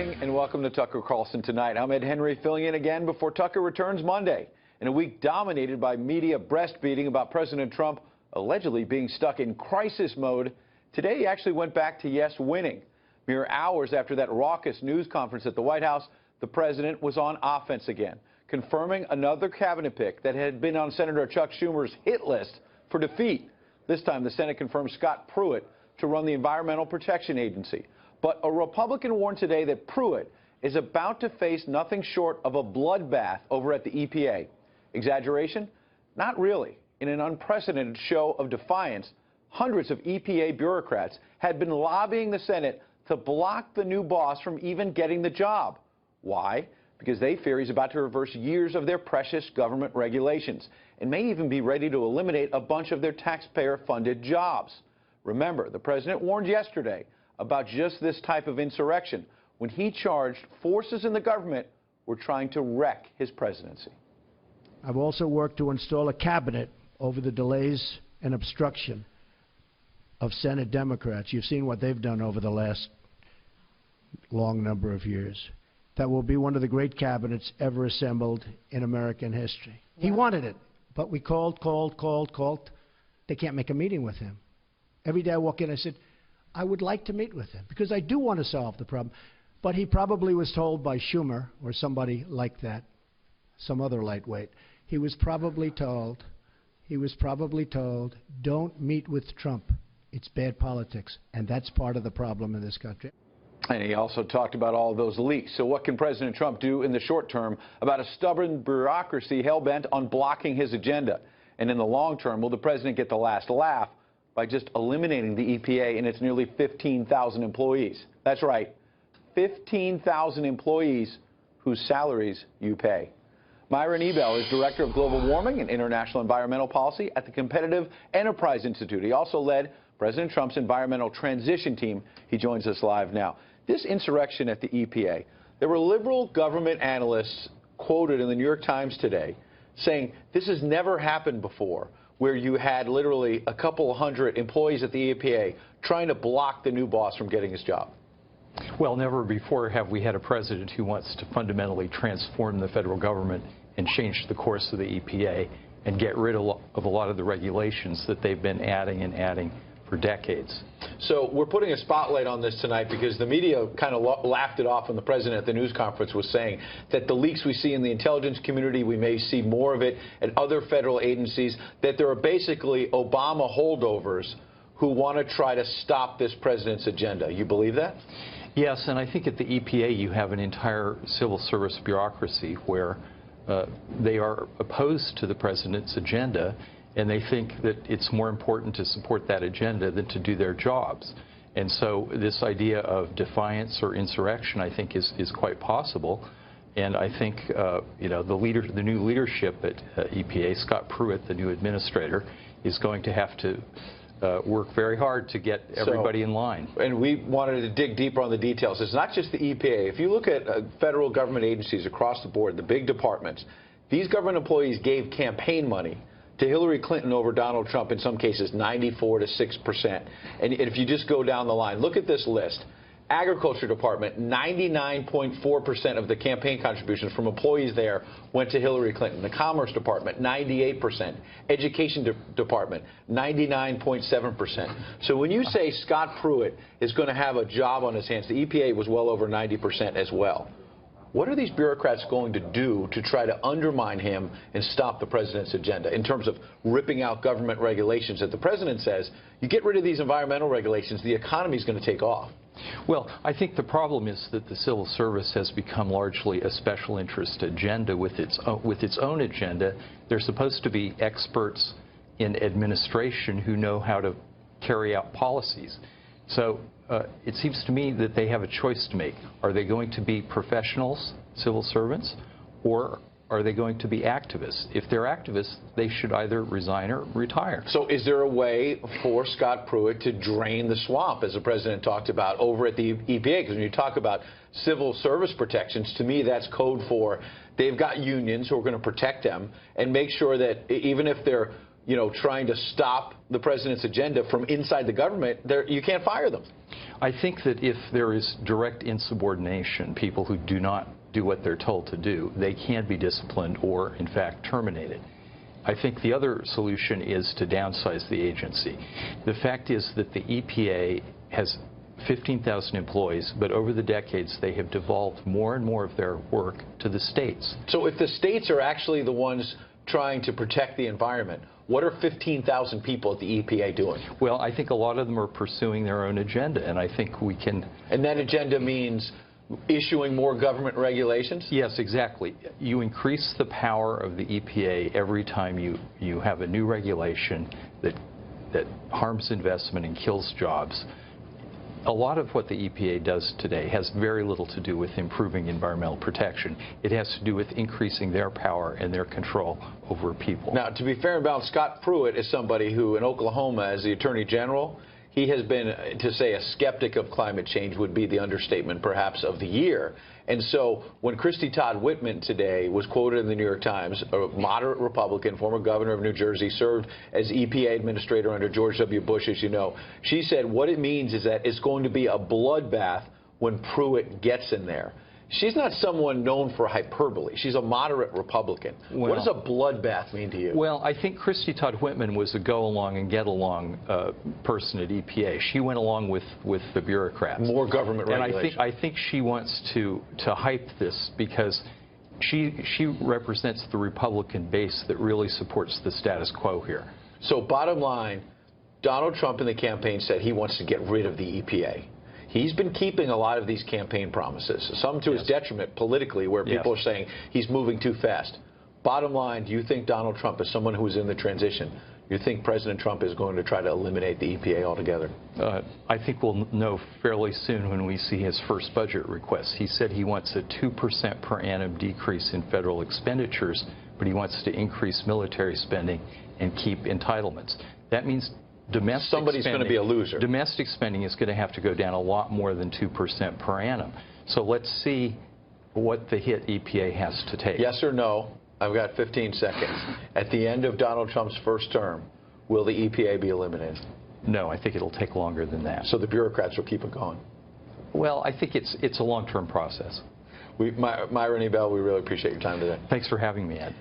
morning and welcome to Tucker Carlson Tonight. I'm Ed Henry filling in again before Tucker returns Monday. In a week dominated by media breastfeeding about President Trump allegedly being stuck in crisis mode, today he actually went back to yes winning. Mere hours after that raucous news conference at the White House, the president was on offense again, confirming another cabinet pick that had been on Senator Chuck Schumer's hit list for defeat. This time the Senate confirmed Scott Pruitt to run the Environmental Protection Agency. But a Republican warned today that Pruitt is about to face nothing short of a bloodbath over at the EPA. Exaggeration? Not really. In an unprecedented show of defiance, hundreds of EPA bureaucrats had been lobbying the Senate to block the new boss from even getting the job. Why? Because they fear he's about to reverse years of their precious government regulations and may even be ready to eliminate a bunch of their taxpayer-funded jobs. Remember, the president warned yesterday about just this type of insurrection when he charged forces in the government were trying to wreck his presidency. I've also worked to install a cabinet over the delays and obstruction of Senate Democrats. You've seen what they've done over the last long number of years. That will be one of the great cabinets ever assembled in American history. Yeah. He wanted it, but we called. They can't make a meeting with him. Every day I walk in, I said, I would like to meet with him because I do want to solve the problem. But he probably was told by Schumer or somebody like that, some other lightweight, he was probably told, don't meet with Trump. It's bad politics. And that's part of the problem in this country. And he also talked about all of those leaks. So what can President Trump do in the short term about a stubborn bureaucracy hell-bent on blocking his agenda? And in the long term, will the president get the last laugh by just eliminating the EPA and its nearly 15,000 employees? That's right, 15,000 employees whose salaries you pay. Myron Ebell is Director of Global Warming and International Environmental Policy at the Competitive Enterprise Institute. He also led President Trump's environmental transition team. He joins us live now. This insurrection at the EPA, there were liberal government analysts quoted in the New York Times today saying this has never happened before, where you had literally a couple hundred employees at the EPA trying to block the new boss from getting his job. Well, never before have we had a president who wants to fundamentally transform the federal government and change the course of the EPA and get rid of a lot of the regulations that they've been adding for decades. So we're putting a spotlight on this tonight because the media kind of laughed it off when the president at the news conference was saying that the leaks we see in the intelligence community, we may see more of it at other federal agencies, that there are basically Obama holdovers who want to try to stop this president's agenda. You believe that? Yes, and I think at the EPA you have an entire civil service bureaucracy where they are opposed to the president's agenda, and they think that it's more important to support that agenda than to do their jobs. And so this idea of defiance or insurrection, I think, is quite possible. And I think, the new leadership at EPA, Scott Pruitt, the new administrator, is going to have to work very hard to get everybody in line. And we wanted to dig deeper on the details. It's not just the EPA. If you look at federal government agencies across the board, the big departments, these government employees gave campaign money to Hillary Clinton over Donald Trump, in some cases 94 to 6%. And if you just go down the line, look at this list. Agriculture Department, 99.4% of the campaign contributions from employees there went to Hillary Clinton. The Commerce Department, 98%. Education Department, 99.7%. So when you say Scott Pruitt is going to have a job on his hands, the EPA was well over 90% as well. What are these bureaucrats going to do to try to undermine him and stop the president's agenda in terms of ripping out government regulations that the president says, you get rid of these environmental regulations, the economy is going to take off? Well, I think the problem is that the civil service has become largely a special interest agenda with its own agenda. They're supposed to be experts in administration who know how to carry out policies. So it seems to me that they have a choice to make. Are they going to be professionals, civil servants, or are they going to be activists? If they're activists, they should either resign or retire. So is there a way for Scott Pruitt to drain the swamp, as the president talked about, over at the EPA? Because when you talk about civil service protections, to me that's code for they've got unions who are going to protect them and make sure that even if they're you know, trying to stop the president's agenda from inside the government, you can't fire them. I think that if there is direct insubordination, people who do not do what they're told to do, they can be disciplined or, in fact, terminated. I think the other solution is to downsize the agency. The fact is that the EPA has 15,000 employees, but over the decades they have devolved more and more of their work to the states. So if the states are actually the ones trying to protect the environment, what are 15,000 people at the EPA doing? Well, I think a lot of them are pursuing their own agenda, and I think we can... And that agenda means issuing more government regulations? Yes, exactly. You increase the power of the EPA every time you have a new regulation that harms investment and kills jobs. A lot of what the EPA does today has very little to do with improving environmental protection. It has to do with increasing their power and their control over people. Now, to be fair and balanced, Scott Pruitt is somebody who, in Oklahoma, as the Attorney General, he has been, to say a skeptic of climate change would be the understatement perhaps of the year. And so when Christy Todd Whitman today was quoted in the New York Times, a moderate Republican, former governor of New Jersey, served as EPA administrator under George W. Bush, as you know, she said what it means is that it's going to be a bloodbath when Pruitt gets in there. She's not someone known for hyperbole. She's a moderate Republican. Well, what does a bloodbath mean to you? Well, I think Christy Todd Whitman was a go-along and get-along person at EPA. She went along with the bureaucrats. More government regulation. And I think she wants to hype this because she represents the Republican base that really supports the status quo here. So bottom line, Donald Trump in the campaign said he wants to get rid of the EPA. He's been keeping a lot of these campaign promises, some to his detriment politically, where people are saying he's moving too fast. Bottom line, do you think Donald Trump, as someone who is in the transition, you think President Trump is going to try to eliminate the EPA altogether? I think we'll know fairly soon when we see his first budget request. He said he wants a 2% per annum decrease in federal expenditures, but he wants to increase military spending and keep entitlements. That means somebody's going to be a loser. Domestic spending is going to have to go down a lot more than 2% per annum. So let's see what the hit EPA has to take. Yes or no? I've got 15 seconds. At the end of Donald Trump's first term, will the EPA be eliminated? No, I think it'll take longer than that. So the bureaucrats will keep it going? Well, I think it's a long-term process. Myron E. Bell, we really appreciate your time today. Thanks for having me, Ed.